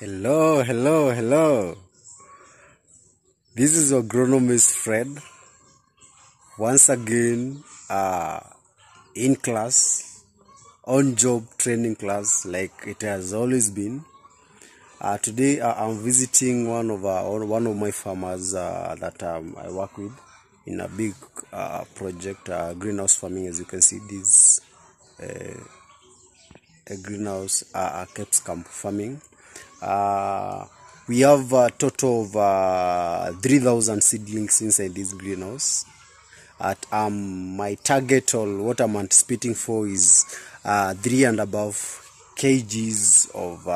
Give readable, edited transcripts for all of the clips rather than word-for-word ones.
Hello. This is agronomist Fred. Once again, in class, on-job training class, like it has always been. Today, I'm visiting one of my farmers that I work with in a big project, greenhouse farming. As you can see, this a greenhouse, capsicum farming. We have a total of 3,000 seedlings inside this greenhouse. At my target, or what I'm anticipating for, is 3 and above kgs of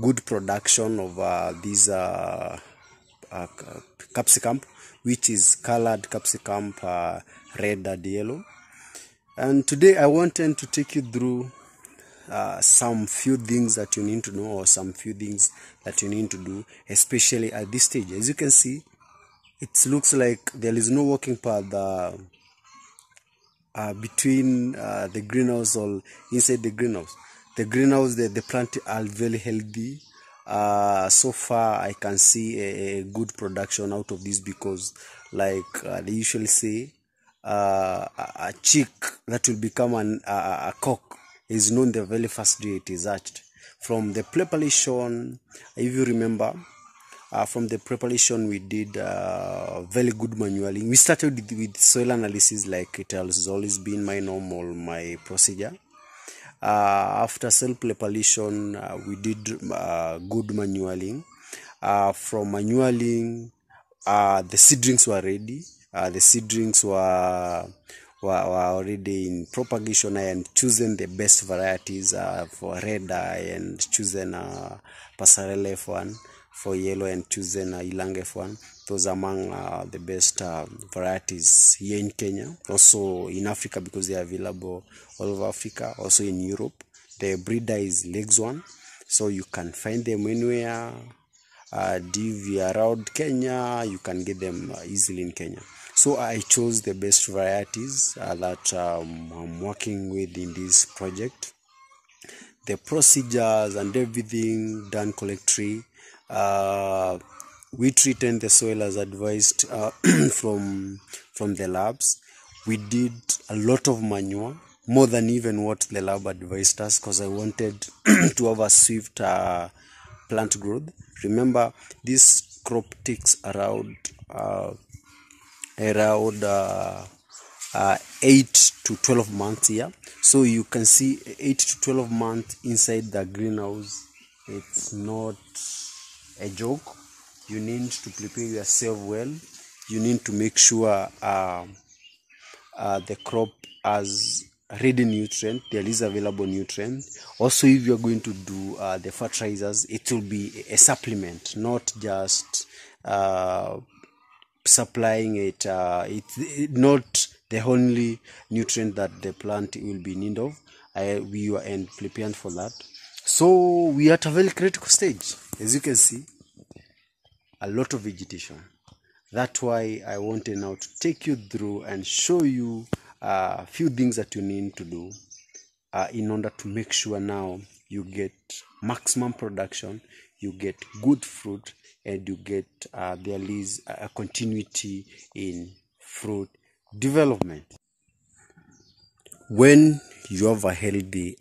good production of these capsicum, which is colored capsicum, red and yellow. And today I wanted to take you through some few things that you need to know, or some few things that you need to do, especially at this stage. As you can see, it looks like there is no walking path between the greenhouse or inside the greenhouse. The plant are very healthy. So far I can see a good production out of this, because like they usually say, a chick that will become a cock is known the very first day it is hatched. From the preparation, if you remember, from the preparation we did very good manualing. We started with soil analysis, like it has always been my procedure. After soil preparation, we did good manualing. From manualing, the seedlings were ready. The seedlings were already in propagation. I had chosen the best varieties for red eye, and chosen Pasarela F1 for yellow, and chosen Ilang F1. Those among the best varieties here in Kenya, also in Africa, because they are available all over Africa, also in Europe. The breeder is Legs One, so you can find them anywhere. If you are around Kenya, you can get them easily in Kenya. So I chose the best varieties that I'm working with in this project. The procedures and everything done correctly. We treated the soil as advised from the labs. We did a lot of manure, more than even what the lab advised us, because I wanted to have a swift plant growth. Remember, this crop takes around 8 to 12 months here. So you can see 8 to 12 months inside the greenhouse. It's not a joke. You need to prepare yourself well. You need to make sure the crop has ready nutrient. There is available nutrient. Also, if you're going to do the fertilizers, it will be a supplement, not just supplying it. It's not the only nutrient that the plant will be in need of. We are prepared for that. So we are at a very critical stage. As you can see, a lot of vegetation. That's why I wanted now to take you through and show you a few things that you need to do in order to make sure now you get maximum production, you get good fruit, and you get there is a continuity in fruit development. When you have a healthy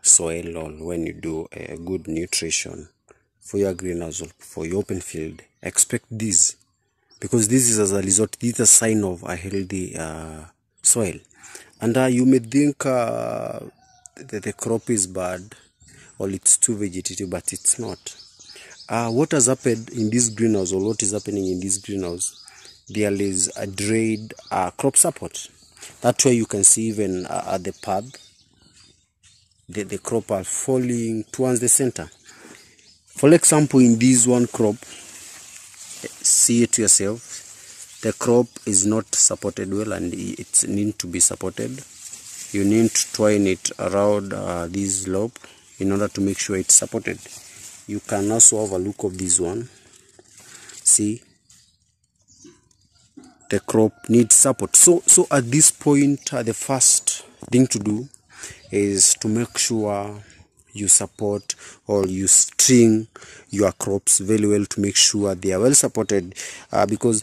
soil, or when you do a good nutrition for your greenhouse or for your open field, expect this, because this is as a result, this is a sign of a healthy soil. And you may think that the crop is bad, or it's too vegetative, but it's not. What has happened in this greenhouse, or what is happening in this greenhouse, there is a delayed crop support. That's why you can see even at the path, the crop are falling towards the center. For example, in this one crop, see it yourself, the crop is not supported well, and it needs to be supported. You need to twine it around this lobe in order to make sure it's supported. You can also have a look of this one. See, the crop needs support. So at this point, the first thing to do is to make sure you support or you string your crops very well to make sure they are well supported, because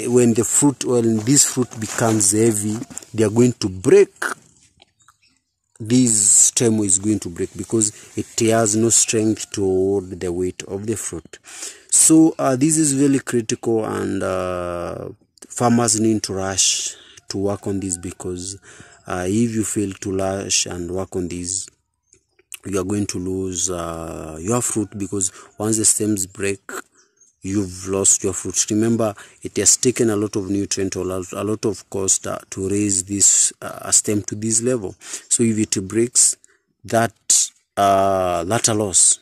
when this fruit becomes heavy, they are going to break. This stem is going to break because it has no strength to hold the weight of the fruit. So this is really critical, and farmers need to rush to work on this, because if you fail to rush and work on this, you are going to lose your fruit, because once the stems break, you've lost your fruit. Remember, it has taken a lot of nutrient or a lot of cost to raise this stem to this level. So if it breaks, that's a loss.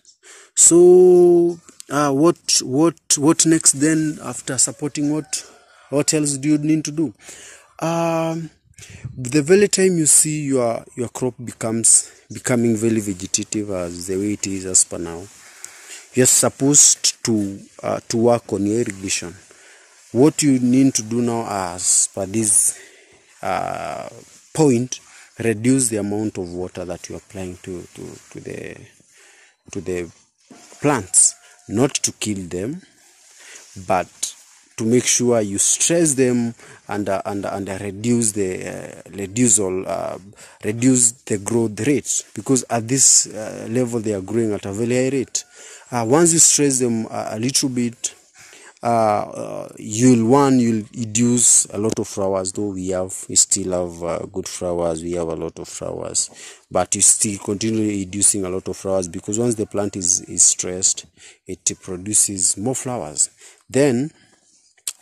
So what next then? After supporting, what else do you need to do? The very time you see your crop becoming very vegetative, as the way it is as per now, you're supposed to work on your irrigation. What you need to do now, as per this point, reduce the amount of water that you're applying to the plants, not to kill them, but to make sure you stress them and reduce the growth rate, because at this level they are growing at a very high rate. Once you stress them a little bit, you'll reduce a lot of flowers. Though we still have good flowers, we have a lot of flowers, but you still continue reducing a lot of flowers, because once the plant is stressed, it produces more flowers. Then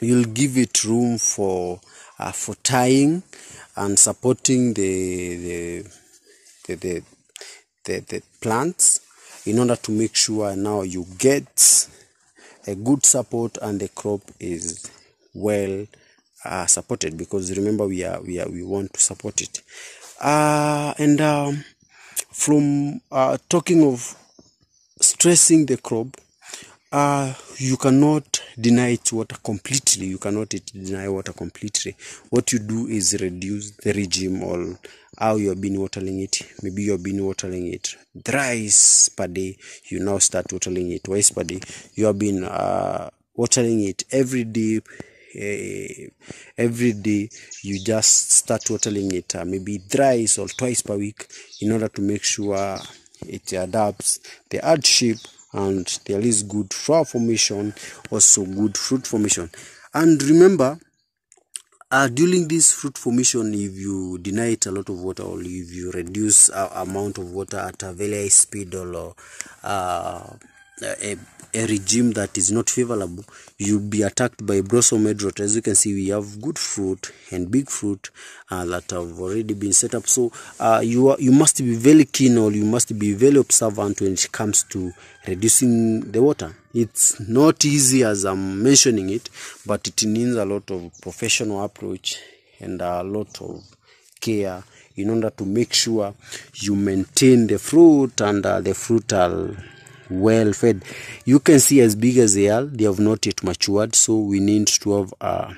you'll give it room for tying and supporting the plants, in order to make sure now you get a good support and the crop is well supported, because remember we want to support it. From talking of stressing the crop, you cannot deny it water completely. You cannot deny water completely. What you do is reduce the regime or how you have been watering it. Maybe you have been watering it thrice per day. You now start watering it twice per day. You have been watering it every day. Every day you just start watering it maybe thrice or twice per week, in order to make sure it adapts the hardship and there is good flower formation, also good fruit formation. And remember, during this fruit formation, if you deny it a lot of water, or if you reduce amount of water at a very high speed, or a regime that is not favorable, you'll be attacked by blossom head rot. As you can see, we have good fruit and big fruit that have already been set up. So you must be very keen, or you must be very observant when it comes to reducing the water. It's not easy as I'm mentioning it, but it needs a lot of professional approach and a lot of care, in order to make sure you maintain the fruit and the fruit are well fed. You can see as big as they have not yet matured, so we need to have a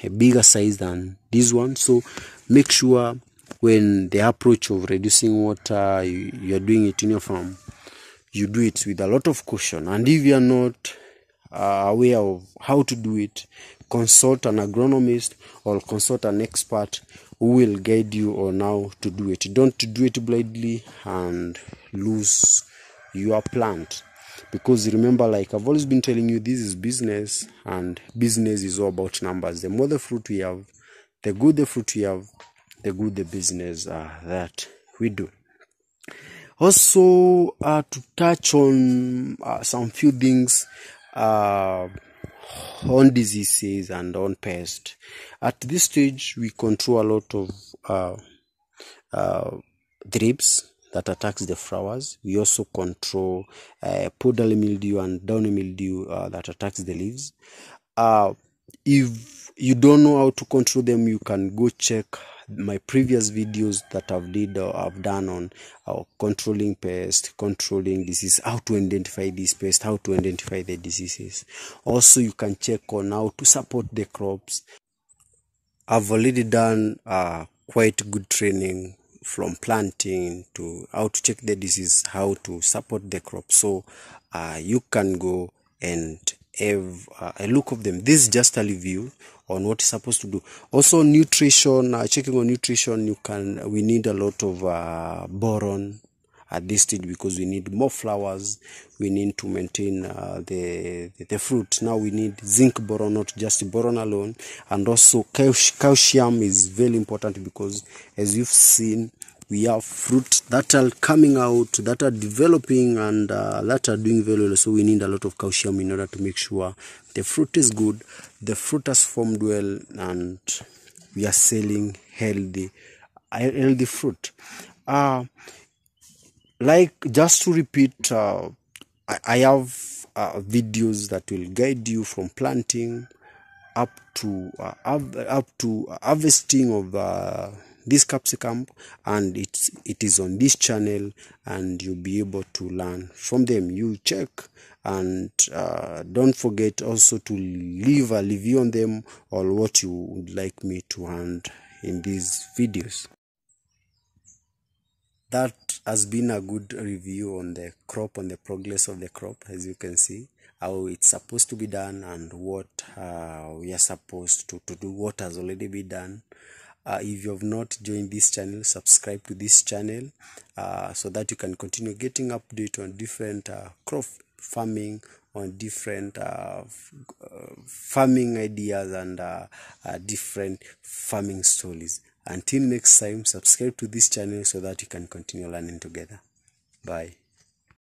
bigger size than this one. So make sure when the approach of reducing water, you are doing it in your farm, you do it with a lot of caution. And if you are not aware of how to do it, consult an agronomist or consult an expert who will guide you on how to do it. Don't do it blindly and lose your plant, because remember, like I've always been telling you, this is business, and business is all about numbers. The more the fruit we have, the good the fruit we have, the good the business that we do. Also, to touch on some few things on diseases and on pests. At this stage, we control a lot of thrips that attacks the flowers. We also control powdery mildew and downy mildew that attacks the leaves. If you don't know how to control them, you can go check my previous videos that I've done on controlling pests, controlling disease, how to identify these pests, how to identify the diseases. Also, you can check on how to support the crops. I've already done quite good training from planting to how to check the disease, how to support the crop. So you can go and have a look of them. This is just a review on what you're supposed to do. Also nutrition, checking on nutrition, we need a lot of boron at this stage because we need more flowers. We need to maintain the fruit. Now we need zinc boron, not just boron alone. And also calcium is very important because, as you've seen, we have fruit that are coming out, that are developing, and that are doing very well. So we need a lot of calcium in order to make sure the fruit is good, the fruit has formed well, and we are selling healthy fruit. Like, just to repeat, I have videos that will guide you from planting up to harvesting of this capsicum, and it is on this channel, and you'll be able to learn from them. You check, and don't forget also to leave a review on them, or what you would like me to hand in these videos. That has been a good review on the crop, on the progress of the crop, as you can see, how it's supposed to be done, and what we are supposed to do, what has already been done. If you have not joined this channel, subscribe to this channel so that you can continue getting update on different crop farming, on different farming ideas, and different farming stories. Until next time, subscribe to this channel so that you can continue learning together. Bye.